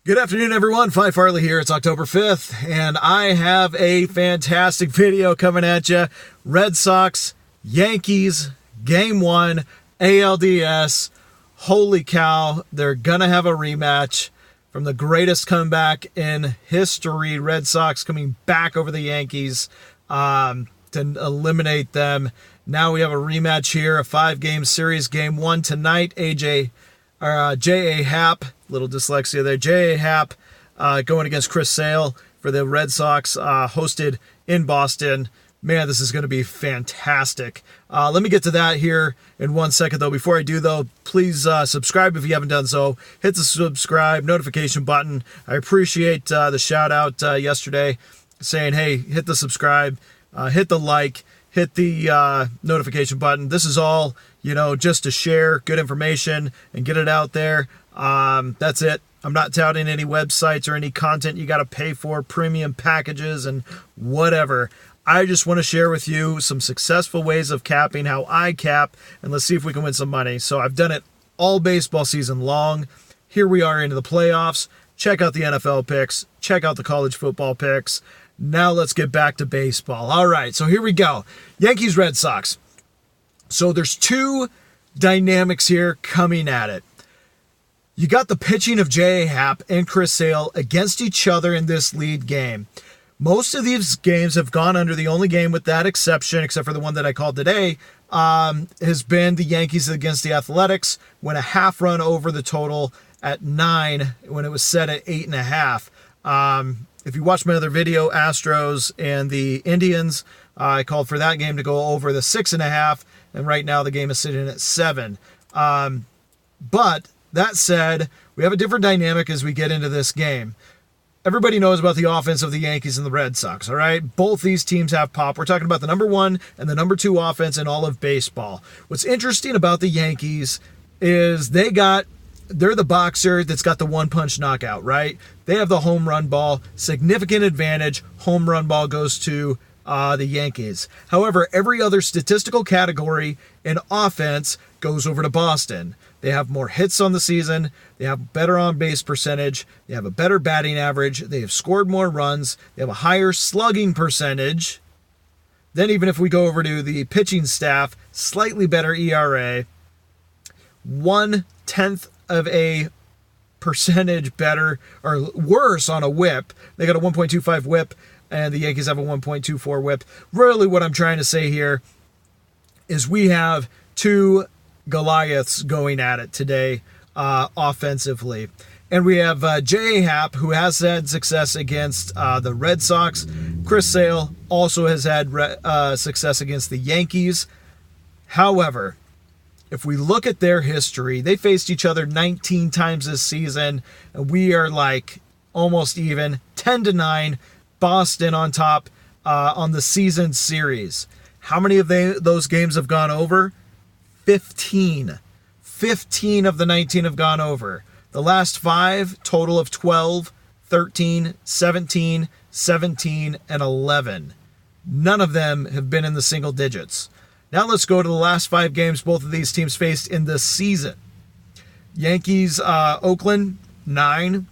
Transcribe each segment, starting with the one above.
Good afternoon, everyone. Phi Farley here. It's October 5th, and I have a fantastic video coming at you. Red Sox, Yankees, Game 1, ALDS. Holy cow, they're going to have a rematch from the greatest comeback in history. Red Sox coming back over the Yankees to eliminate them. Now we have a rematch here, a 5-game series. Game 1 tonight, J.A. Happ, little dyslexia there, J.A. Happ going against Chris Sale for the Red Sox, hosted in Boston. Man, this is going to be fantastic. Let me get to that here in 1 second, though. Before I do, though, please subscribe if you haven't done so. Hit the subscribe notification button. I appreciate the shout-out yesterday saying, hey, hit the subscribe, hit the like, hit the notification button. This is all, just to share good information and get it out there. That's it. I'm not touting any websites or any content you got to pay for, premium packages and whatever. I just want to share with you some successful ways of capping, how I cap, and let's see if we can win some money. So I've done it all baseball season long. Here we are into the playoffs. Check out the NFL picks. Check out the college football picks. Now let's get back to baseball. All right, so here we go. Yankees, Red Sox. So there's two dynamics here coming at it. You got the pitching of J.A. Happ and Chris Sale against each other in this lead game. Most of these games have gone under. The only game with that exception, except for the one that I called today, has been the Yankees against the Athletics, when a half run over the total at 9 when it was set at 8.5. If you watch my other video, Astros and the Indians, I called for that game to go over the 6.5, and right now the game is sitting at 7. But that said, we have a different dynamic as we get into this game. Everybody knows about the offense of the Yankees and the Red Sox, all right? Both these teams have pop. We're talking about the number 1 and the number 2 offense in all of baseball. What's interesting about the Yankees is they're the boxer that's got the one-punch knockout, right? They have the home run ball, significant advantage. Home run ball goes to the Yankees. However, every other statistical category in offense goes over to Boston. They have more hits on the season. They have better on-base percentage. They have a better batting average. They have scored more runs. They have a higher slugging percentage. Then even if we go over to the pitching staff, slightly better ERA. 1/10 of a percentage better or worse on a whip. They got a 1.25 whip, and the Yankees have a 1.24 whip. Really what I'm trying to say here is we have two Goliaths going at it today offensively. And we have J.A. Happ, who has had success against the Red Sox. Chris Sale also has had success against the Yankees. However, if we look at their history, they faced each other 19 times this season, and we are like almost even, 10-9, Boston on top on the season series. How many of those games have gone over? 15. 15 of the 19 have gone over. The last 5, total of 12, 13, 17, 17, and 11. None of them have been in the single digits. Now let's go to the last 5 games both of these teams faced in this season. Yankees, Oakland, 9.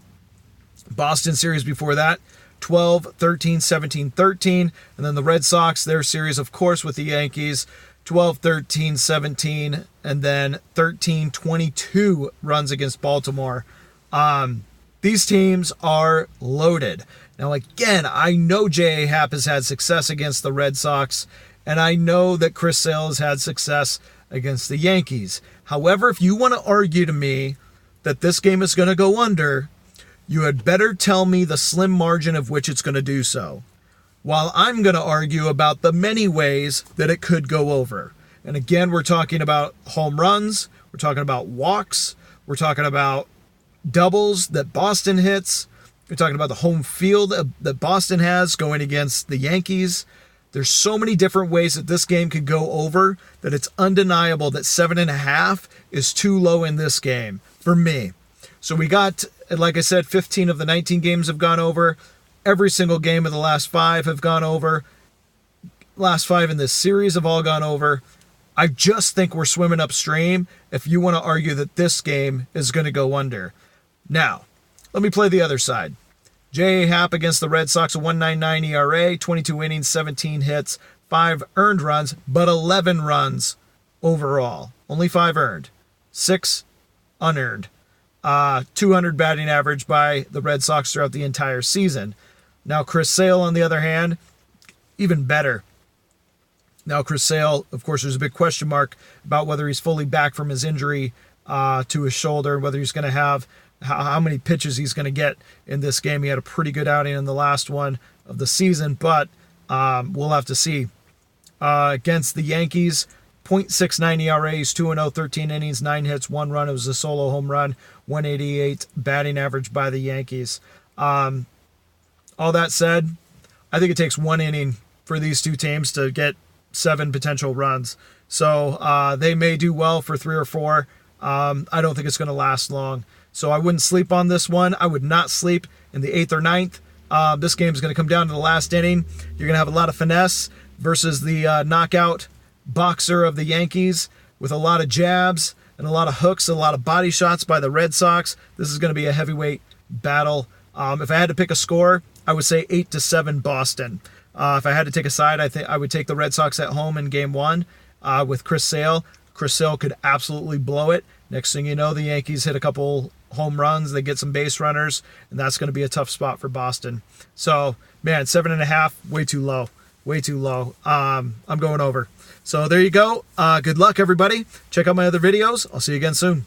Boston series before that, 12, 13, 17, 13. And then the Red Sox, their series, of course, with the Yankees, 12, 13, 17, and then 13, 22 runs against Baltimore. These teams are loaded. Now, again, I know J.A. Happ has had success against the Red Sox, and I know that Chris Sale has had success against the Yankees. However, if you want to argue to me that this game is going to go under, you had better tell me the slim margin of which it's going to do so, while I'm going to argue about the many ways that it could go over. And again, we're talking about home runs, we're talking about walks, we're talking about doubles that Boston hits, we're talking about the home field that Boston has going against the Yankees. There's so many different ways that this game could go over that it's undeniable that 7.5 is too low in this game for me. So we got, like I said, 15 of the 19 games have gone over. Every single game of the last 5 have gone over. Last 5 in this series have all gone over. I just think we're swimming upstream if you want to argue that this game is going to go under. Now, Let me play the other side. J.A. Happ against the Red Sox, a 1.99 ERA, 22 innings, 17 hits, 5 earned runs, but 11 runs overall. Only 5 earned, 6 unearned. 200 batting average by the Red Sox throughout the entire season. Now, Chris Sale, on the other hand, even better. Now, Chris Sale, of course, there's a big question mark about whether he's fully back from his injury to his shoulder, whether he's going to have how many pitches he's going to get in this game. He had a pretty good outing in the last one of the season, but we'll have to see. Against the Yankees, 0.69 ERA, he's 2-0, 13 innings, 9 hits, 1 run. It was a solo home run, 188 batting average by the Yankees. All that said, I think it takes 1 inning for these two teams to get 7 potential runs. So they may do well for 3 or 4. I don't think it's going to last long. So I wouldn't sleep on this one. I would not sleep in the 8th or 9th. This game is going to come down to the last inning. You're going to have a lot of finesse versus the knockout boxer of the Yankees with a lot of jabs and a lot of hooks, a lot of body shots by the Red Sox. This is going to be a heavyweight battle. If I had to pick a score, I would say 8-7 Boston. If I had to take a side, I think I would take the Red Sox at home in Game 1 with Chris Sale. Chris Sale could absolutely blow it. Next thing you know, the Yankees hit a couple home runs. They get some base runners, and that's going to be a tough spot for Boston. So, man, 7.5, way too low. Way too low. I'm going over. So there you go. Good luck, everybody. Check out my other videos. I'll see you again soon.